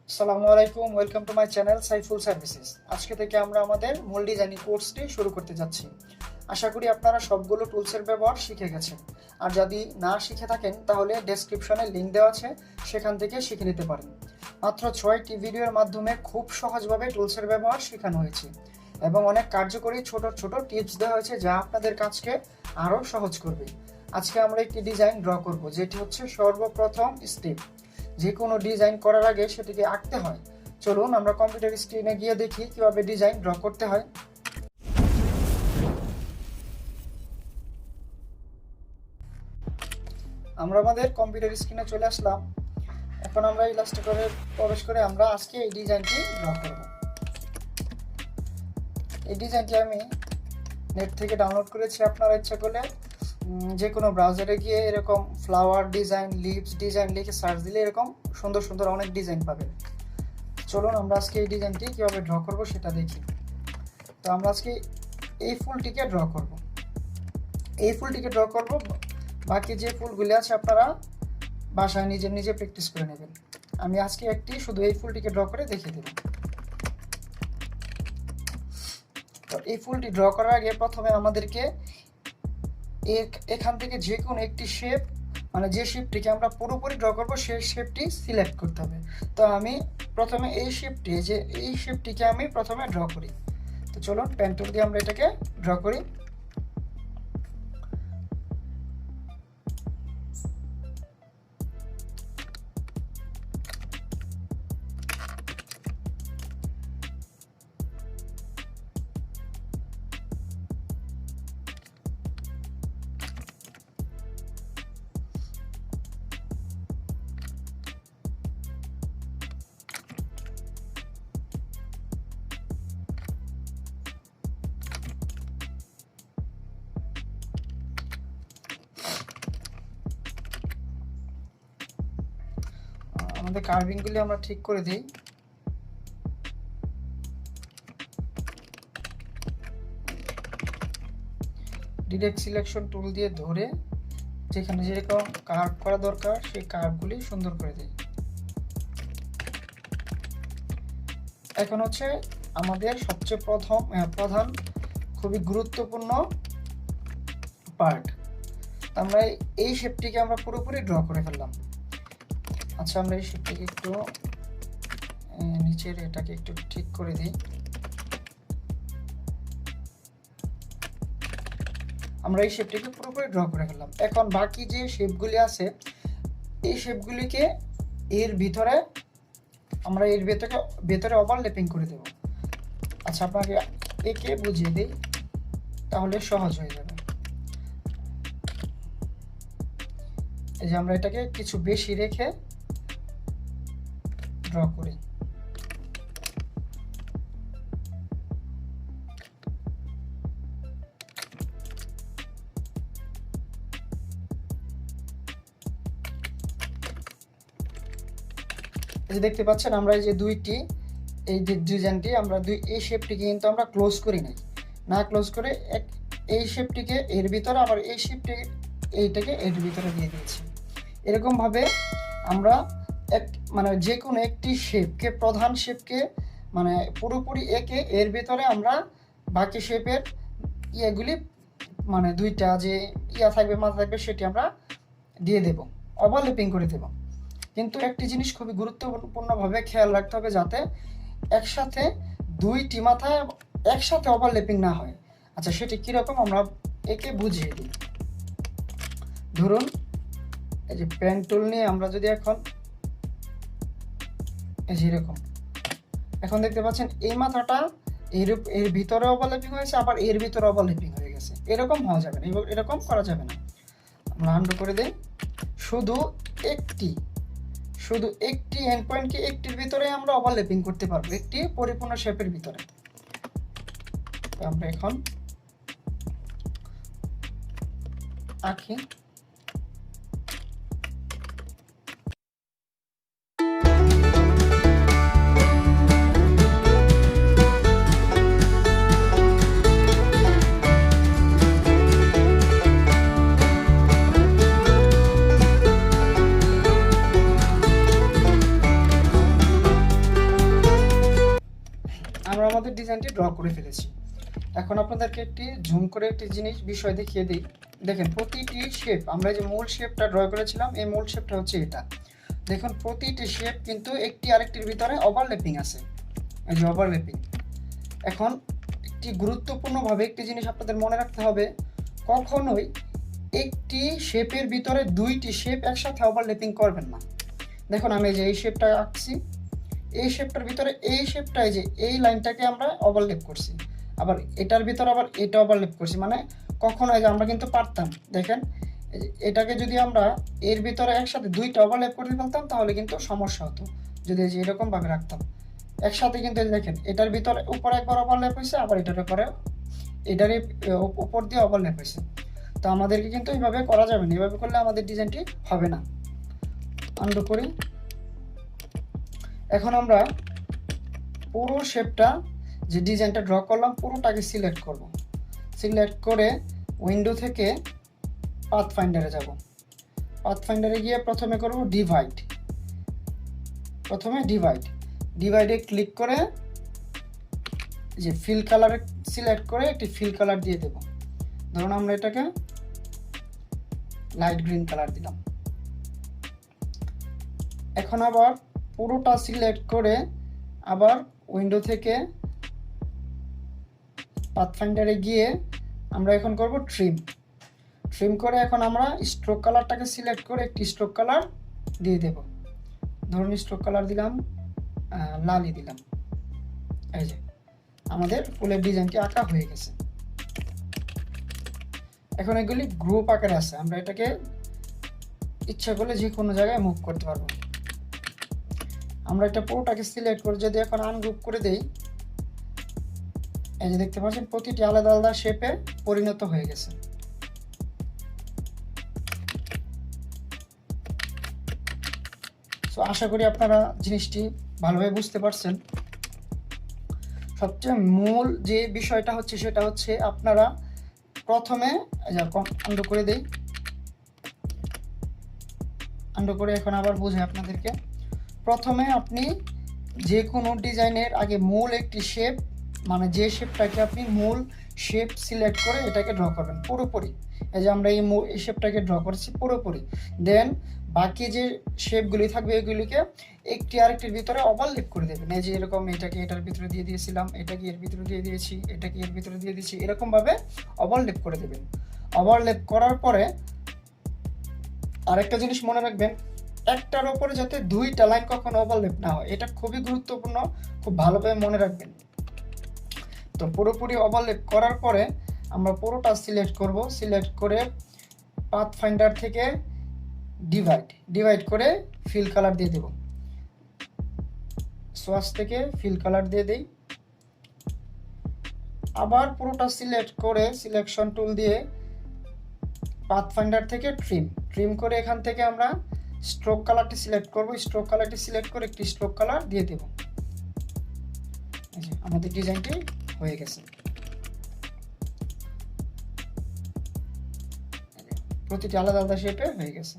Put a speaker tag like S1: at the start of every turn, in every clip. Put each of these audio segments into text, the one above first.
S1: আসসালামু আলাইকুম, welcome to my channel Saiful services. আজকে থেকে আমরা আমাদের মূল ডিজাইনিং কোর্সটি শুরু করতে যাচ্ছি। আশা করি আপনারা সবগুলো টুলসের ব্যবহার শিখে গেছেন, আর যদি না শিখে থাকেন তাহলে ডেসক্রিপশনে লিঙ্ক দেওয়া আছে, সেখান থেকে শিখে নিতে পারেন। মাত্র 6টি ভিডিওর মাধ্যমে খুব সহজভাবে টুলসের ব্যবহার শেখানো হয়েছে এবং অনেক কার্যকরী ছোট ছোট টিপস দেওয়া হয়েছে যা আপনাদের কাজকে আরও সহজ করবে। আজকে আমরা একটি ডিজাইন ড্র করব, যেটি হচ্ছে সর্বপ্রথম স্টেপ। যে কোনো ডিজাইন করার আগে সেটিকে আঁকতে হয়। চলুন আমরা কম্পিউটার স্ক্রিনে গিয়ে দেখি কিভাবে ডিজাইন ড্র করতে হয়। আমরা আমাদের কম্পিউটার স্ক্রিনে চলে আসলাম। এখন আমরা ইলাস্ট্রেটরে প্রবেশ করে আমরা আজকে এই ডিজাইনটি ড্র করব। এই ডিজাইনটি আমি নেট থেকে ডাউনলোড করেছি। আপনারা ইচ্ছা করলে যে কোনো ব্রাউজারে গিয়ে এরকম ফ্লাওয়ার ডিজাইন, লিভস ডিজাইন লিখে সার্চ দিলে এরকম সুন্দর সুন্দর অনেক ডিজাইন পাবেন। চলুন আমরা আজকে এই ডিজাইনটি কীভাবে ড্র করব সেটা দেখি। তো আমরা আজকে এই ফুলটিকে ড্র করব। বাকি যে ফুলগুলি আছে আপনারা বাসায় নিজে নিজে প্র্যাকটিস করে নেবেন। আমি আজকে শুধু এই ফুলটিকে ড্র করে দেখিয়ে দেব। তো এই ফুলটি ড্র করার আগে প্রথমে আমাদেরকে এখান থেকে যে কোনো একটি শেপ, মানে যে শেপটিকে আমরা পুরোপুরি ড্র করবো সেই শেপটি সিলেক্ট করতে হবে। তো আমি প্রথমে এই শেপটিকে আমি প্রথমে ড্র করি। তো চলুন পেন টুল দিয়ে আমরা এটাকে ড্র করি। আমাদের কার্ভিংগুলি আমরা ঠিক করে দিই। ডিরেক্ট সিলেকশন টুল দিয়ে ধরে যেখানে যেরকম কার্ভ করা দরকার সেই কার্ভগুলি সুন্দর করে দিই। এখন হচ্ছে আমাদের সবচেয়ে প্রধান খুবই গুরুত্বপূর্ণ পার্ট। আমরা এই শেপটিকে আমরা পুরোপুরি ড্র করে ফেললাম। আচ্ছা, আমরা এই শেপটিকে একটু নিচের এটাকে একটু ঠিক করে দিই। আমরা এই শেপটিকে পুরোপুরি ড্র করে ফেললাম। এখন বাকি যে শেপগুলি আছে এই শেপগুলিকে আমরা এর ভেতরে ওভারল্যাপিং করে দেব। আচ্ছা, আপনাকে একে বুঝিয়ে দিই তাহলে সহজ হয়ে যাবে। এই যে আমরা এটাকে কিছু বেশি রেখে ড্র করি। এই যে দেখতে পাচ্ছেন আমরা এই যে এই যে ডিজাইনটি আমরা এই শেপটিকে কিন্তু আমরা ক্লোজ করি নাই, না ক্লোজ করে এই শেপটিকে এর ভিতরে আবার এই এইটাকে এর ভিতরে দিয়ে দিয়েছি। এরকম ভাবে আমরা মানে যে কোনো একটি প্রধান শেপকে মানে পুরোপুরি একে এর ভিতরে আমরা বাকি শেপের ইয়েগুলি মানে দুইটা যে মাথা থাকবে সেটি আমরা দিয়ে দেব, ওভারল্যাপিং করে দেব। কিন্তু একটি জিনিস খুবই গুরুত্বপূর্ণভাবে খেয়াল রাখতে হবে যাতে একসাথে দুইটি মাথা একসাথে ওভারল্যাপিং না হয়। আচ্ছা, সেটি কীরকম আমরা একে বুঝিয়ে দিই। ধরুন এই যে পেন টুল নিয়ে আমরা যদি এখন এই যে এখন দেখতে পাচ্ছেন এই মাথাটা এর ভিতরে ওভারল্যাপিং হয়েছে, আবার এর ভিতরে ওভারল্যাপিং হয়ে গেছে। এরকম হওয়া যাবে না, এরকম করা যাবে না। আমরা আনডু করে দেই। শুধু একটি এন্ড পয়েন্টকে একটির ভিতরে আমরা ওভারল্যাপিং করতে পারবো, একটি পরিপূর্ণ শেপের ভিতরে। আমরা এখন আঁকি। আমাদের ডিজাইনটি ড্র করে ফেলেছি। এখন আপনাদেরকে একটি জুম করে একটি বিষয় দেখিয়ে দিই। দেখেন প্রতিটি শেপ, আমরা যে মূল শেপটা ড্র করেছিলাম এই মূল শেপটা হচ্ছে এটা। দেখুন প্রতিটি শেপ কিন্তু একটি আরেকটির ভিতরে ওভারল্যাপিং আছে, এই যে ওভারল্যাপিং। এখন একটি গুরুত্বপূর্ণভাবে একটি জিনিস আপনাদের মনে রাখতে হবে, কখনোই একটি শেপের ভিতরে দুইটি শেপ একসাথে ওভারল্যাপিং করবেন না। দেখুন আমি যে এই শেপটা আঁকছি, এই শেপটার ভিতরে এই শেপটাই যে এই লাইনটাকে আমরা ওভারল্যাপ করছি, আবার এটার ভিতরে আবার এটা ওভারল্যাপ করছি, মানে কখনো যে আমরা কিন্তু পারতাম, দেখেন এটাকে যদি আমরা এর ভিতরে একসাথে দুইটা ওভারল্যাপ করে ফেলতাম তাহলে কিন্তু সমস্যা হতো, যদি যে এরকম ভাবে রাখতাম একসাথে। কিন্তু দেখেন এটার ভিতরে উপরে একবার ওভারল্যাপ হয়েছে, আবার এটার উপরে এটারই উপর দিয়ে ওভারল্যাপ হয়েছে। তো আমাদেরকে কিন্তু এইভাবে করা যাবে না, এইভাবে করলে আমাদের ডিজাইনটি হবে না। আনডু করি। এখন আমরা পুরো শেপটা যে ডিজাইনটা ড্র করলাম পুরোটাকে সিলেক্ট করব। সিলেক্ট করে উইন্ডো থেকে পাথ ফাইন্ডারে যাব। পাথ ফাইন্ডারে গিয়ে প্রথমে করব ডিভাইড। প্রথমে ডিভাইডে ক্লিক করে যে ফিল কালারে সিলেক্ট করে একটি ফিল কালার দিয়ে দেব। ধরুন আমরা এটাকে লাইট গ্রিন কালার দিলাম। এখন আবার পুরোটা সিলেক্ট করে আবার উইন্ডো থেকে পাথফাইন্ডারে গিয়ে আমরা এখন করব ট্রিম করে এখন আমরা স্ট্রোক কালারটাকে সিলেক্ট করে একটি স্ট্রোক কালার দিয়ে দেব। ধরুন স্ট্রোক কালার দিলাম, লালই দিলাম। এই যে আমাদের ফুলের ডিজাইনটি আঁকা হয়ে গেছে। এখন এগুলি গ্রুপ আকারে আছে, আমরা এটাকে ইচ্ছা করলে যে কোনো জায়গায় মুভ করতে পারবো। আমরা এটা পুরোটাকে সিলেক্ট করে যদি এখন আনগ্রুপ করে দেই, এই যে দেখতে পাচ্ছেন প্রতিটি আলাদা আলাদা শেপে পরিণত হয়ে গেছে। তো আশা করি আপনারা জিনিসটি ভালোভাবে বুঝতে পারছেন। সবচেয়ে মূল যে বিষয়টা হচ্ছে সেটা হচ্ছে আপনারা প্রথমে আন্ডু করে দেই, আন্ডু করে এখন আবার বুঝে আপনাদেরকে। প্রথমে আপনি যে কোনো ডিজাইনের আগে মূল একটি শেপ, মানে যে শেপটাকে আপনি মূল শেপ সিলেক্ট করে এটাকে ড্র করবেন পুরোপুরি। এই যে আমরা এই শেপটাকে ড্র করেছি পুরোপুরি। দেন বাকি যে শেপগুলি থাকবে এগুলিকে একটি আরেকটির ভিতরে ওভারল্যাপ করে দেবেন। এই যে এরকম এটাকে এটার ভিতরে দিয়ে দিয়েছিলাম, এটাকে এর ভিতরে দিয়ে দিয়েছি, এটাকে এর ভিতরে দিয়ে দিয়েছি, এরকমভাবে ওভারল্যাপ করে দেবেন। ওভারল্যাপ করার পরে আরেকটা জিনিস মনে রাখবেন, একটার উপরে যাতে দুইটা লাইন কখনো ওভারল্যাপ না হয়, এটা খুবই গুরুত্বপূর্ণ, খুব ভালোভাবে মনে রাখবেন। তো পুরোপুরি ওভারল্যাপ করার পরে আমরা পুরোটা সিলেক্ট করব। সিলেক্ট করে পাথ ফাইন্ডার থেকে ডিভাইড করে ফিল কালার দিয়ে দেব। সোয়াচ থেকে ফিল কালার দিয়ে দেই। আবার পুরোটা সিলেক্ট করে সিলেকশন টুল দিয়ে পাথ ফাইন্ডার থেকে ট্রিম করে এখান থেকে আমরা স্ট্রোক কালারটি সিলেক্ট করব। স্ট্রোক কালারটি সিলেক্ট করে একটি স্ট্রোক কালার দিয়ে দেব। আমাদের ডিজাইনটি হয়ে গেছে। প্রতিটি আলাদা আলাদা শেপে হয়ে গেছে।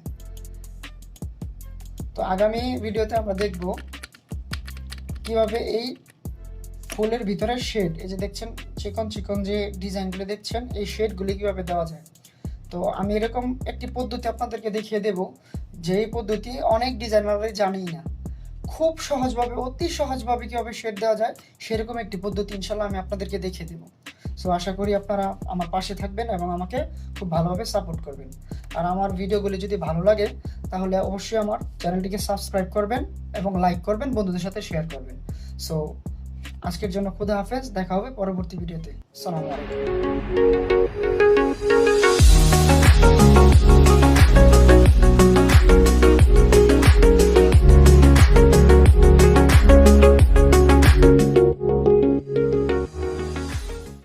S1: তো আগামী ভিডিওতে আমরা দেখব কিভাবে এই ফুলের ভিতরে শেড, এই যে দেখছেন চিকন চিকন যে ডিজাইনগুলো দেখছেন, এই শেডগুলি কিভাবে দেওয়া যায়। তো আমি এরকম একটি পদ্ধতি আপনাদেরকে দেখিয়ে দেব, যেই পদ্ধতি অনেক ডিজাইনাররাই জানেই না। খুব সহজভাবে, অতি সহজভাবে কীভাবে শেড দেওয়া যায় সেরকম একটি পদ্ধতি ইনশাল্লাহ আমি আপনাদেরকে দেখিয়ে দেবো। সো আশা করি আপনারা আমার পাশে থাকবেন এবং আমাকে খুব ভালোভাবে সাপোর্ট করবেন। আর আমার ভিডিওগুলি যদি ভালো লাগে তাহলে অবশ্যই আমার চ্যানেলটিকে সাবস্ক্রাইব করবেন এবং লাইক করবেন, বন্ধুদের সাথে শেয়ার করবেন। সো আজকের জন্য খুদা হাফেজ, দেখা হবে পরবর্তী ভিডিওতে। আসসালামু আলাইকুম।